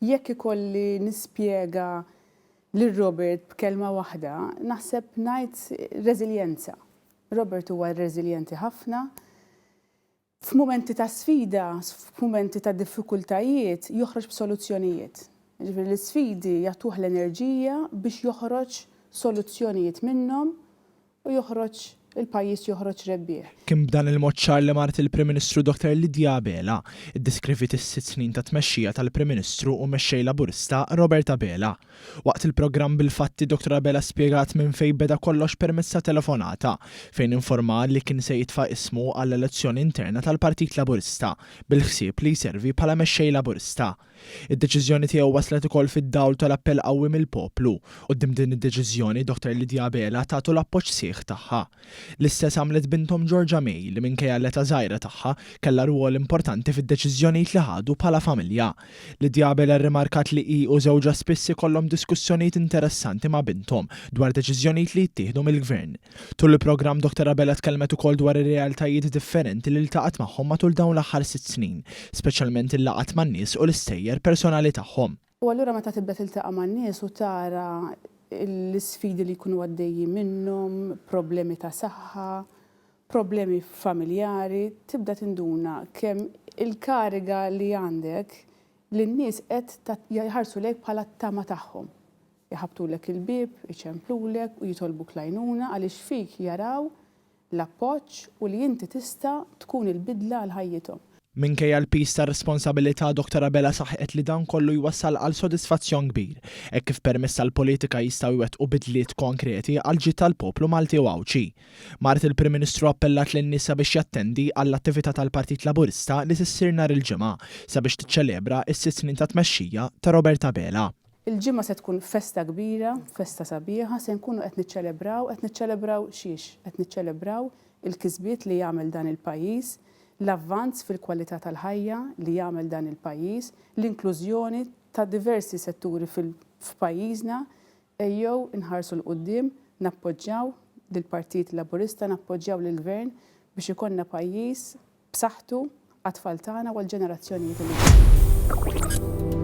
Jekk ikolli nispjega lil Robert b'kelma waħda, naħseb ngħid reżiljenza. Robert huwa reżiljenti ħafna. F'mumenti ta' sfida, f'mumenti ta' diffikultajiet, joħroġ b'soluzzjonijiet. Ġifieri l-isfidi jagħtuh l-enerġija biex joħroġ soluzzjonijiet minnhom u joħroġ il-pajjiż joħroġ rebbieħ. Kien b'dan il-mod ċar li mart il-Prim Ministru Dr. Lidja Bela iddeskrivit is-6 snin ta' tmexxija tal-Prim Ministru u mexxej Laburista Robert Abela. Waqt il-programm bil-fatti Dr. Abela spjegat minn fejn beda kollox permezz ta' telefonata fejn informa li kien se jitfa' ismu għall-elezzjoni interna tal-Partit Laburista bil-ħsieb li jservi bħala mexxej Laburista. Id-deċiżjoni tiegħu waslet ukoll fid-dawl tal-appell qawwi mill-poplu u din id-deċiżjoni Dr. Lidja Bela tagħtu l-appoġġ sieħ tagħha. L-istess għamlet bintom Georgia May li minkejja l-età żgħira tagħha kellha rwol importanti fid-deċiżjonijiet li ħadu bħala familja. Lidja Bela rrimarkat li hi u żewġha spiss ikollhom diskussjonijiet interessanti ma' bintom dwar deċiżjonijiet li jittieħdu mill-gvern. Tul il-programm Dr. Abela tkellmet ukoll dwar ir-realtajiet differenti li ltaqat magħhom matul dawn l-aħħar 6 snin, speċjalment il-laqat man-nies u l-istejjer personali tagħhom. U allura meta tibda tiltaqa' man-nies u tara l-isfidi li jkunu għaddejjin minnhom, problemi ta' saħħa, problemi familjari, tibda tinduna kemm il-kariga li għandek li n-nies qed jħarsu lek bħala t-tama tagħhom. Jaħabtulek il-bib, iċemplulek u jitolbuk lajnuna għaliex fik jaraw l-appoġġ u li inti tista' tkun il-bidla għal ħajjithom. Minkejja l-pis ta' responsabilità Dr. Abela saħqet li dan kollu jwassal għal sodisfazzjon kbir, hekk kif permess tal-politika jistgħu jwettqu bidliet konkreti għal ġid tal-poplu Malti u Awċi. Mart il-Prim Ministru appellat lin-nies sabiex jattendi għall-attività tal-Partit Laburista li tissir nhar il-ġimgħa sabiex tiċċelebra s-6 snin ta' tmexxija ta' Robert Abela. Il-ġimgħa se tkun festa kbira, festa sabiħa, se nkunu qed niċċelebraw xiex, qed niċċelebraw il-kisbiet li jagħmel dan il-pajjiż, l-avvanz fil-kwalità tal-ħajja li jagħmel dan il-pajjiż, l-inklużjoni ta' diversi setturi f'pajjiżna, ejjew inħarsu l-qudiem, nappoġġjaw lill-Partit Laburista, nappoġġjaw lill-Gvern biex ikollna pajjiż b'saħħtu għat-tfal tagħna u l-ġenerazzjonijiet li